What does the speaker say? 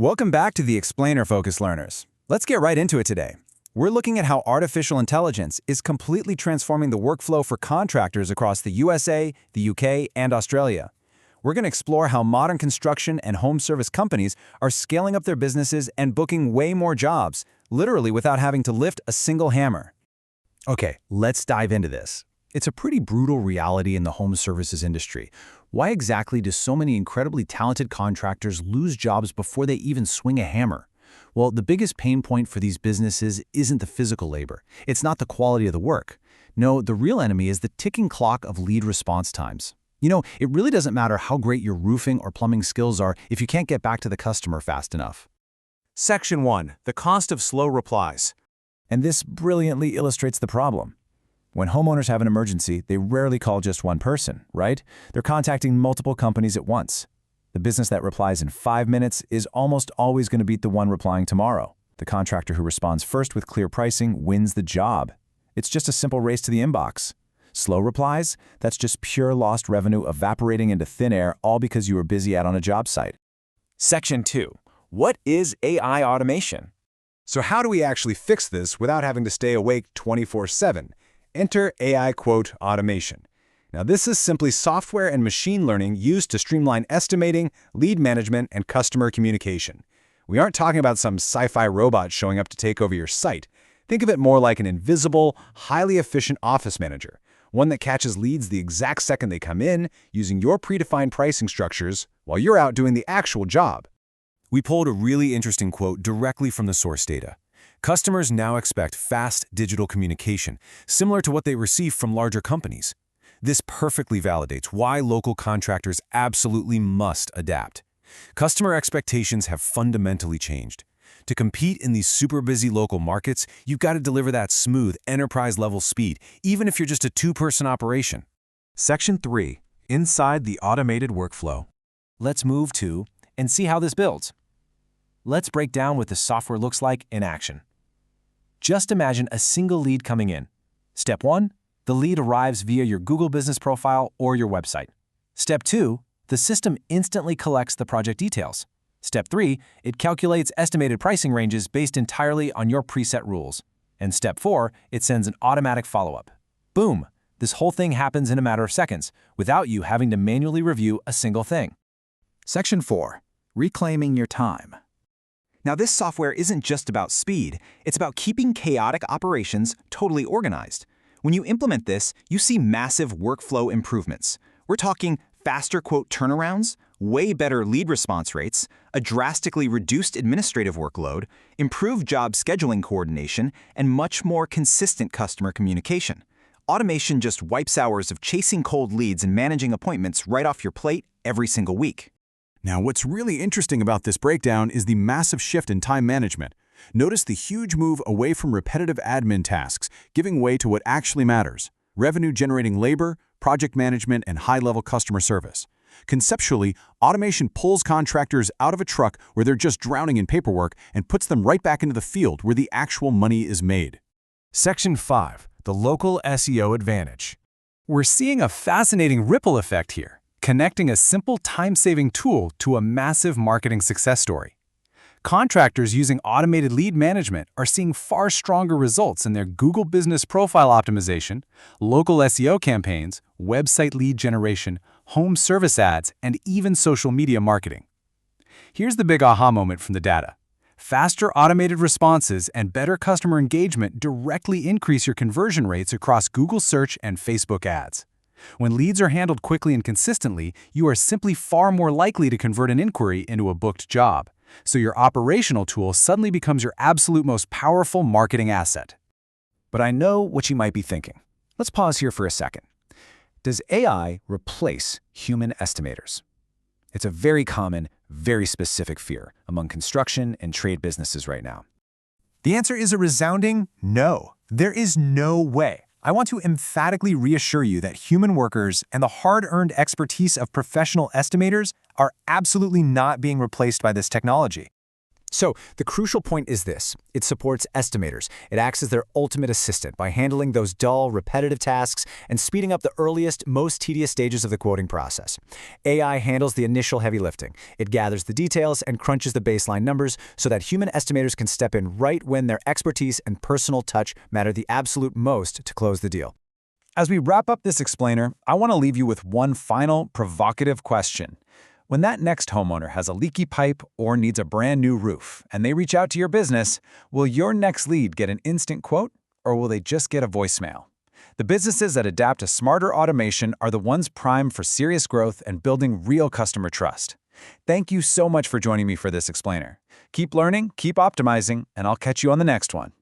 Welcome back to the Explainer Focus Learners. Let's get right into it today. We're looking at how artificial intelligence is completely transforming the workflow for contractors across the USA, the UK, and Australia. We're going to explore how modern construction and home service companies are scaling up their businesses and booking way more jobs, literally without having to lift a single hammer. Okay, let's dive into this. It's a pretty brutal reality in the home services industry. Why exactly do so many incredibly talented contractors lose jobs before they even swing a hammer? Well, the biggest pain point for these businesses isn't the physical labor. It's not the quality of the work. No, the real enemy is the ticking clock of lead response times. It really doesn't matter how great your roofing or plumbing skills are if you can't get back to the customer fast enough. Section 1. The cost of slow replies. And this brilliantly illustrates the problem. When homeowners have an emergency, they rarely call just one person, right? They're contacting multiple companies at once. The business that replies in 5 minutes is almost always going to beat the one replying tomorrow. The contractor who responds first with clear pricing wins the job. It's just a simple race to the inbox. Slow replies? That's just pure lost revenue evaporating into thin air, all because you were busy out on a job site. Section 2. What is AI automation? So how do we actually fix this without having to stay awake 24/7? Enter AI automation. Now this is simply software and machine learning used to streamline estimating, lead management, and customer communication. We aren't talking about some sci-fi robot showing up to take over your site. Think of it more like an invisible, highly efficient office manager, one that catches leads the exact second they come in, using your predefined pricing structures while you're out doing the actual job. We pulled a really interesting quote directly from the source data. Customers now expect fast digital communication, similar to what they receive from larger companies. This perfectly validates why local contractors absolutely must adapt. Customer expectations have fundamentally changed. To compete in these super busy local markets, you've got to deliver that smooth, enterprise-level speed, even if you're just a two-person operation. Section 3. Inside the automated workflow. Let's move to and see how this builds. Let's break down what the software looks like in action. Just imagine a single lead coming in. Step 1, the lead arrives via your Google Business profile or your website. Step 2, the system instantly collects the project details. Step 3, it calculates estimated pricing ranges based entirely on your preset rules. And Step 4, it sends an automatic follow-up. Boom! This whole thing happens in a matter of seconds, without you having to manually review a single thing. Section 4. Reclaiming your time. Now, this software isn't just about speed, it's about keeping chaotic operations totally organized. When you implement this, you see massive workflow improvements. We're talking faster turnarounds, way better lead response rates, a drastically reduced administrative workload, improved job scheduling coordination, and much more consistent customer communication. Automation just wipes hours of chasing cold leads and managing appointments right off your plate every single week. Now, what's really interesting about this breakdown is the massive shift in time management. Notice the huge move away from repetitive admin tasks, giving way to what actually matters: revenue-generating labor, project management, and high-level customer service. Conceptually, automation pulls contractors out of a truck where they're just drowning in paperwork and puts them right back into the field where the actual money is made. Section 5. The local SEO advantage. We're seeing a fascinating ripple effect here, connecting a simple time-saving tool to a massive marketing success story. Contractors using automated lead management are seeing far stronger results in their Google Business profile optimization, local SEO campaigns, website lead generation, home service ads, and even social media marketing. Here's the big aha moment from the data. Faster automated responses and better customer engagement directly increase your conversion rates across Google Search and Facebook ads. When leads are handled quickly and consistently, you are simply far more likely to convert an inquiry into a booked job. So your operational tool suddenly becomes your absolute most powerful marketing asset. But I know what you might be thinking. Let's pause here for a second. Does AI replace human estimators? It's a very common, very specific fear among construction and trade businesses right now. The answer is a resounding no. There is no way. I want to emphatically reassure you that human workers and the hard-earned expertise of professional estimators are absolutely not being replaced by this technology. So, the crucial point is this. It supports estimators. It acts as their ultimate assistant by handling those dull, repetitive tasks and speeding up the earliest, most tedious stages of the quoting process. AI handles the initial heavy lifting. It gathers the details and crunches the baseline numbers so that human estimators can step in right when their expertise and personal touch matter the absolute most to close the deal. As we wrap up this explainer, I want to leave you with one final, provocative question. When that next homeowner has a leaky pipe or needs a brand new roof and they reach out to your business, will your next lead get an instant quote or will they just get a voicemail? The businesses that adapt to smarter automation are the ones primed for serious growth and building real customer trust. Thank you so much for joining me for this explainer. Keep learning, keep optimizing, and I'll catch you on the next one.